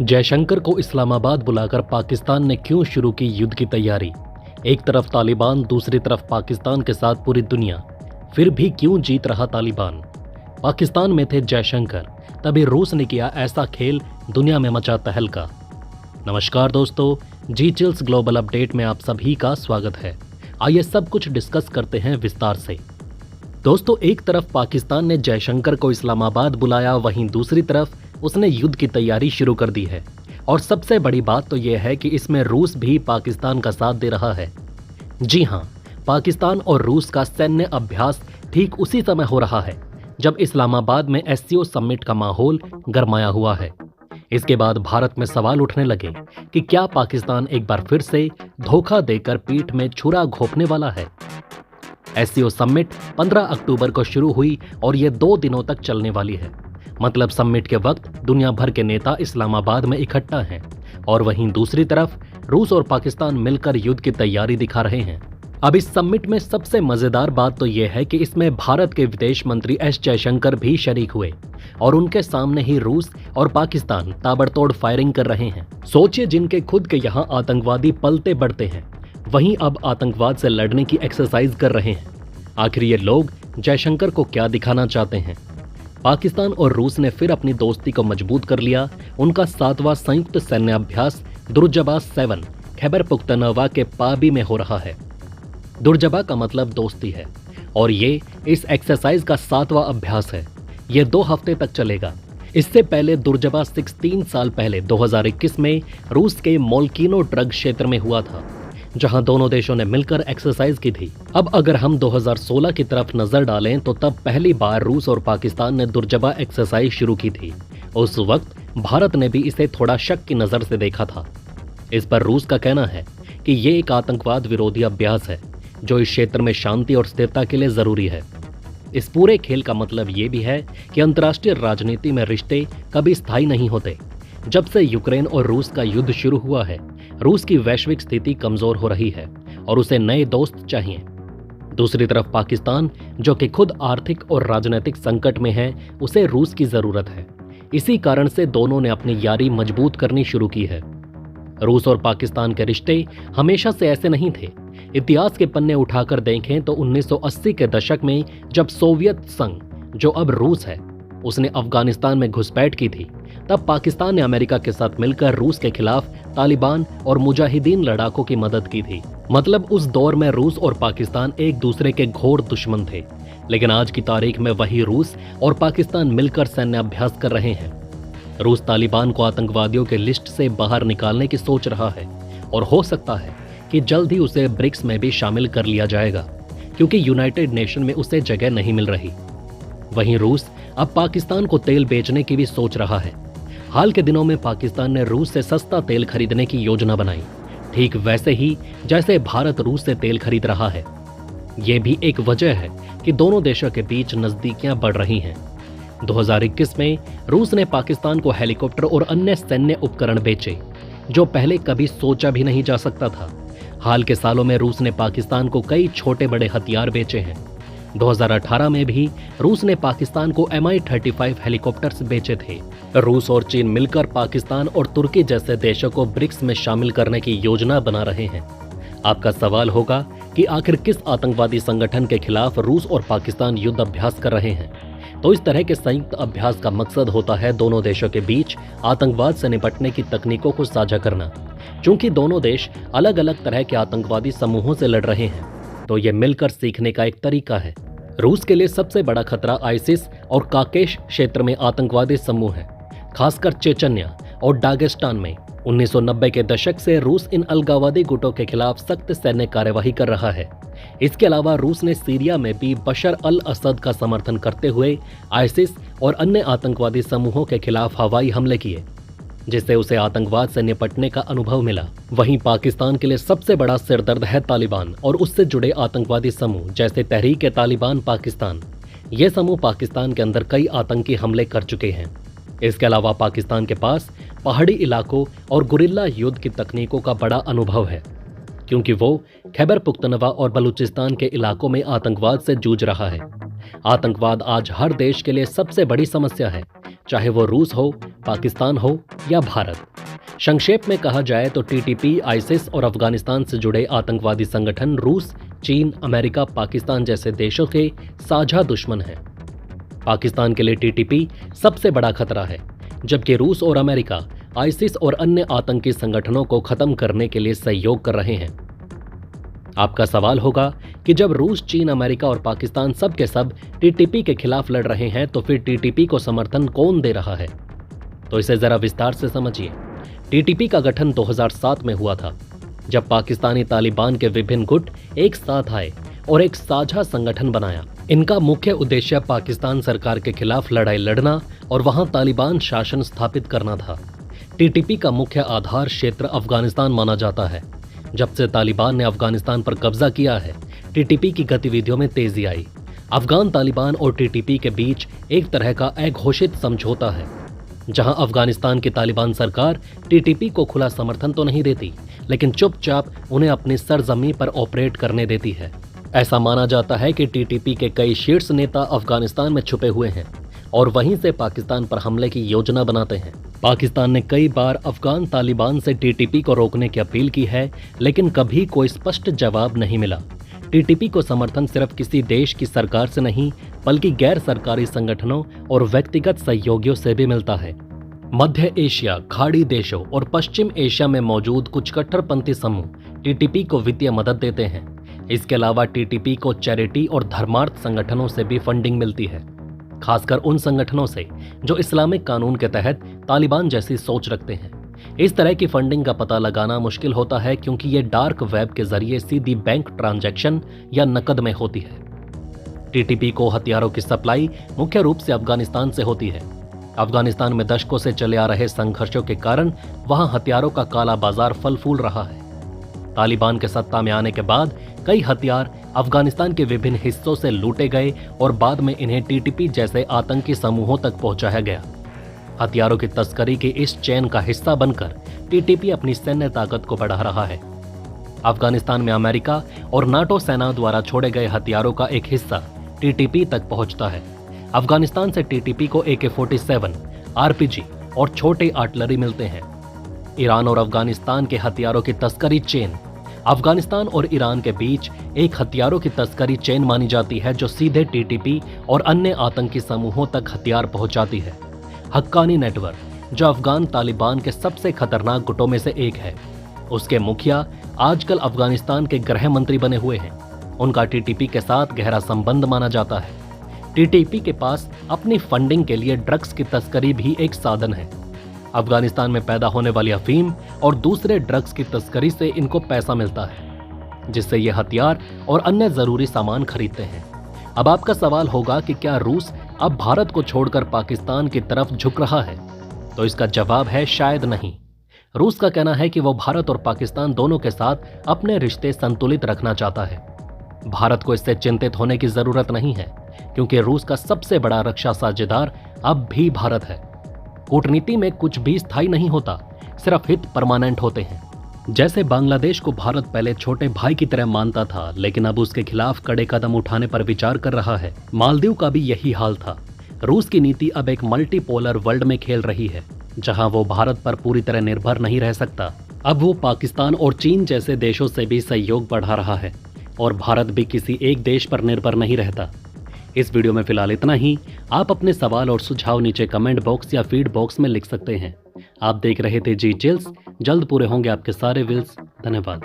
जयशंकर को इस्लामाबाद बुलाकर पाकिस्तान ने क्यों शुरू की युद्ध की तैयारी। एक तरफ तालिबान, दूसरी तरफ पाकिस्तान के साथ पूरी दुनिया। फिर भी क्यों जीत रहा तालिबान। पाकिस्तान में थे जयशंकर, तभी रूस ने किया ऐसा खेल, दुनिया में मचा तहलका। नमस्कार दोस्तों, जी चिल्स ग्लोबल अपडेट में आप सभी का स्वागत है। आइए सब कुछ डिस्कस करते हैं विस्तार से। दोस्तों, एक तरफ पाकिस्तान ने जयशंकर को इस्लामाबाद बुलाया, वहीं दूसरी तरफ उसने युद्ध की तैयारी शुरू कर दी है। और सबसे बड़ी बात तो यह है कि इसमें रूस भी पाकिस्तान का साथ दे रहा है। जी हां, पाकिस्तान और रूस का सैन्य अभ्यास ठीक उसी समय हो रहा है जब इस्लामाबाद में एससीओ समिट का माहौल गरमाया हुआ है। इसके बाद भारत में सवाल उठने लगे कि क्या पाकिस्तान एक बार फिर से धोखा देकर पीठ में छुरा घोंपने वाला है। एससीओ समिट 15 अक्टूबर को शुरू हुई और ये 2 दिनों तक चलने वाली है। मतलब समिट के वक्त दुनिया भर के नेता इस्लामाबाद में इकट्ठा हैं और वहीं दूसरी तरफ रूस और पाकिस्तान मिलकर युद्ध की तैयारी दिखा रहे हैं। अब इस समिट में सबसे मजेदार बात तो यह है कि इसमें भारत के विदेश मंत्री एस जयशंकर भी शरीक हुए और उनके सामने ही रूस और पाकिस्तान ताबड़तोड़ फायरिंग कर रहे हैं। सोचिए, जिनके खुद के यहाँ आतंकवादी पलते बढ़ते हैं, वहीं अब आतंकवाद से लड़ने की एक्सरसाइज कर रहे हैं। आखिर ये लोग जयशंकर को क्या दिखाना चाहते हैं। पाकिस्तान और रूस ने फिर अपनी दोस्ती को मजबूत कर लिया। उनका 7वां संयुक्त सैन्य अभ्यास दुर्जबा 7 खैबर पुख्तनवा के पाबी में हो रहा है। दुर्जबा का मतलब दोस्ती है और ये इस एक्सरसाइज का 7वां अभ्यास है। ये 2 हफ्ते तक चलेगा। इससे पहले दुर्जबा 6 3 साल पहले 2021 में रूस के मोल्किनो ड्रग क्षेत्र में हुआ था, जहां दोनों देशों ने मिलकर एक्सरसाइज की थी। अब अगर हम 2016 की तरफ नजर डालें तो तब पहली बार रूस और पाकिस्तान ने दुर्जबा एक्सरसाइज शुरू की थी। उस वक्त भारत ने भी इसे थोड़ा शक की नजर से देखा था। इस पर रूस का कहना है कि ये एक आतंकवाद विरोधी अभ्यास है जो इस क्षेत्र में शांति और स्थिरता के लिए जरूरी है। इस पूरे खेल का मतलब ये भी है कि अंतर्राष्ट्रीय राजनीति में रिश्ते कभी स्थायी नहीं होते। जब से यूक्रेन और रूस का युद्ध शुरू हुआ है, रूस की वैश्विक स्थिति कमजोर हो रही है और उसे नए दोस्त चाहिए। दूसरी तरफ पाकिस्तान, जो कि खुद आर्थिक और राजनीतिक संकट में है, उसे रूस की जरूरत है। इसी कारण से दोनों ने अपनी यारी मजबूत करनी शुरू की है। रूस और पाकिस्तान के रिश्ते हमेशा से ऐसे नहीं थे। इतिहास के पन्ने उठाकर देखें तो 1980 के दशक में जब सोवियत संघ, जो अब रूस है, उसने अफगानिस्तान में घुसपैठ की थी, तब पाकिस्तान ने अमेरिका के साथ मिलकर रूस के खिलाफ तालिबान और मुजाहिदीन लड़ाकों की मदद की थी। मतलब उस दौर में रूस और पाकिस्तान एक दूसरे के घोर दुश्मन थे। लेकिन आज की तारीख में वही रूस और पाकिस्तान मिलकर सैन्य अभ्यास कर रहे हैं। रूस तालिबान को आतंकवादियों के लिस्ट से बाहर निकालने की सोच रहा है और हो सकता है कि जल्द ही उसे ब्रिक्स में भी शामिल कर लिया जाएगा, क्योंकि यूनाइटेड नेशन में उसे जगह नहीं मिल रही। वहीं रूस अब पाकिस्तान को तेल बेचने की भी सोच रहा है। हाल के दिनों में पाकिस्तान ने रूस से सस्ता तेल खरीदने की योजना बनाई, ठीक वैसे ही जैसे भारत रूस से तेल खरीद रहा है। ये भी एक वजह है कि दोनों देशों के बीच नजदीकियां बढ़ रही हैं। 2021 में रूस ने पाकिस्तान को हेलीकॉप्टर और अन्य सैन्य उपकरण बेचे, जो पहले कभी सोचा भी नहीं जा सकता था। हाल के सालों में रूस ने पाकिस्तान को कई छोटे बड़े हथियार बेचे हैं। 2018 में भी रूस ने पाकिस्तान को Mi-35 हेलीकॉप्टर्स बेचे थे। रूस और चीन मिलकर पाकिस्तान और तुर्की जैसे देशों को ब्रिक्स में शामिल करने की योजना बना रहे हैं। आपका सवाल होगा कि आखिर किस आतंकवादी संगठन के खिलाफ रूस और पाकिस्तान युद्ध अभ्यास कर रहे हैं। तो इस तरह के संयुक्त अभ्यास का मकसद होता है दोनों देशों के बीच आतंकवाद से निपटने की तकनीकों को साझा करना। चूंकि दोनों देश अलग अलग तरह के आतंकवादी समूहों से लड़ रहे हैं, तो ये मिलकर सीखने का एक तरीका है। रूस के लिए सबसे बड़ा खतरा आइसिस और काकेश क्षेत्र में आतंकवादी समूह है, खासकर चेचन्या और दागेस्तान में। 1990 के दशक से रूस इन अलगाववादी गुटों के खिलाफ सख्त सैन्य कार्यवाही कर रहा है। इसके अलावा रूस ने सीरिया में भी बशर अल असद का समर्थन करते हुए आइसिस और अन्य आतंकवादी समूहों के खिलाफ हवाई हमले किए, जिससे उसे आतंकवाद से निपटने का अनुभव मिला। वहीं पाकिस्तान के लिए सबसे बड़ा सिरदर्द है तालिबान और उससे जुड़े आतंकवादी समूह जैसे तहरीक-ए-तालिबान पाकिस्तान। ये समूह पाकिस्तान के अंदर कई आतंकी हमले कर चुके हैं। इसके अलावा पाकिस्तान के पास पहाड़ी इलाकों और गुरिल्ला युद्ध की तकनीकों का बड़ा अनुभव है, क्योंकि वो खैबर पुख्तनवा और बलूचिस्तान के इलाकों में आतंकवाद से जूझ रहा है। आतंकवाद आज हर देश के लिए सबसे बड़ी समस्या है, चाहे वो रूस हो, पाकिस्तान हो या भारत। संक्षेप में कहा जाए तो टीटीपी, आईसिस और अफगानिस्तान से जुड़े आतंकवादी संगठन रूस, चीन, अमेरिका, पाकिस्तान जैसे देशों के साझा दुश्मन हैं। पाकिस्तान के लिए टीटीपी सबसे बड़ा खतरा है, जबकि रूस और अमेरिका आईसिस और अन्य आतंकी संगठनों को खत्म करने के लिए सहयोग कर रहे हैं। आपका सवाल होगा कि जब रूस, चीन, अमेरिका और पाकिस्तान सब के सब टीटीपी के खिलाफ लड़ रहे हैं तो फिर टीटीपी को समर्थन कौन दे रहा है? तो इसे जरा विस्तार से समझिए। टीटीपी का गठन 2007 में हुआ था, जब पाकिस्तानी तालिबान के विभिन्न गुट एक साथ आए और एक साझा संगठन बनाया। इनका मुख्य उद्देश्य पाकिस्तान सरकार के खिलाफ लड़ाई लड़ना और वहां तालिबान शासन स्थापित करना था। टीटीपी का मुख्य आधार क्षेत्र अफगानिस्तान माना जाता है। जब से तालिबान ने अफगानिस्तान पर कब्जा किया है, टीटीपी की गतिविधियों में तेजी आई। अफगान तालिबान और टीटीपी के बीच एक तरह का अघोषित समझौता है, जहां अफगानिस्तान की तालिबान सरकार टीटीपी को खुला समर्थन तो नहीं देती, लेकिन चुपचाप उन्हें अपनी सरजमी पर ऑपरेट करने देती है। ऐसा माना जाता है कि टीटीपी के कई शीर्ष नेता अफगानिस्तान में छुपे हुए हैं और वहीं से पाकिस्तान पर हमले की योजना बनाते हैं। पाकिस्तान ने कई बार अफगान तालिबान से टीटीपी को रोकने की अपील की है, लेकिन कभी कोई स्पष्ट जवाब नहीं मिला। टीटीपी को समर्थन सिर्फ किसी देश की सरकार से नहीं, बल्कि गैर सरकारी संगठनों और व्यक्तिगत सहयोगियों से भी मिलता है। मध्य एशिया, खाड़ी देशों और पश्चिम एशिया में मौजूद कुछ कट्टरपंथी समूह टीटीपी को वित्तीय मदद देते हैं। इसके अलावा टीटीपी को चैरिटी और धर्मार्थ संगठनों से भी फंडिंग मिलती है, खासकर उन संगठनों से जो इस्लामिक कानून के तहत तालिबान जैसी सोच रखते हैं। इस तरह की फंडिंग का पता लगाना मुश्किल होता है, क्योंकि ये डार्क वेब के जरिए सीधी बैंक ट्रांजैक्शन या नकद में होती है। टीटीपी को हथियारों की सप्लाई मुख्य रूप से अफगानिस्तान से होती है। अफगानिस्तान में दशकों से चले आ रहे संघर्षों के कारण वहां हथियारों का काला बाजार फल फूल रहा है। तालिबान के सत्ता में आने के बाद कई हथियार अफगानिस्तान के विभिन्न हिस्सों से लूटे गए और बाद में इन्हें टीटीपी जैसे आतंकी समूहों तक पहुंचाया गया। हथियारों की तस्करी के इस चेन का हिस्सा बनकर टीटीपी अपनी सैन्य ताकत को बढ़ा रहा है। अफगानिस्तान में अमेरिका और नाटो सेना द्वारा छोड़े गए हथियारों का एक हिस्सा टीटीपी तक पहुंचता है। अफगानिस्तान से टीटीपी को AK-47, RPG और छोटे आर्टिलरी मिलते हैं। ईरान और अफगानिस्तान के हथियारों की तस्करी चेन अफगानिस्तान और ईरान के बीच एक हथियारों की तस्करी चेन मानी जाती है, जो सीधे टीटीपी और अन्य आतंकी समूहों तक हथियार पहुंचाती है। हक्कानी नेटवर्क, जो अफगान तालिबान के सबसे खतरनाक गुटों में से एक है, उसके मुखिया आजकल अफगानिस्तान के गृह मंत्री बने हुए हैं। उनका टीटीपी के साथ गहरा संबंध माना जाता है। टीटीपी के पास अपनी फंडिंग के लिए ड्रग्स की तस्करी भी एक साधन है। अफगानिस्तान में पैदा होने वाली अफीम और दूसरे ड्रग्स की तस्करी से इनको पैसा मिलता है, जिससे ये हथियार और अन्य जरूरी सामान खरीदते हैं। अब आपका सवाल होगा कि क्या रूस अब भारत को छोड़कर पाकिस्तान की तरफ झुक रहा है? तो इसका जवाब है शायद नहीं। रूस का कहना है कि वो भारत और पाकिस्तान दोनों के साथ अपने रिश्ते संतुलित रखना चाहता है। भारत को इससे चिंतित होने की जरूरत नहीं है, क्योंकि रूस का सबसे बड़ा रक्षा साझेदार अब भी भारत है। कूटनीति में कुछ भी स्थायी नहीं होता, सिर्फ हित परमानेंट होते हैं। जैसे बांग्लादेश को भारत पहले छोटे भाई की तरह मानता था, लेकिन अब उसके खिलाफ कड़े कदम उठाने पर विचार कर रहा है। मालदीव का भी यही हाल था। रूस की नीति अब एक मल्टीपोलर वर्ल्ड में खेल रही है, जहां वो भारत पर पूरी तरह निर्भर नहीं रह सकता। अब वो पाकिस्तान और चीन जैसे देशों से भी सहयोग बढ़ा रहा है और भारत भी किसी एक देश पर निर्भर नहीं रहता। इस वीडियो में फिलहाल इतना ही। आप अपने सवाल और सुझाव नीचे कमेंट बॉक्स या फीड बॉक्स में लिख सकते हैं। आप देख रहे थे जी चिल्स। जल्द पूरे होंगे आपके सारे विल्स। धन्यवाद।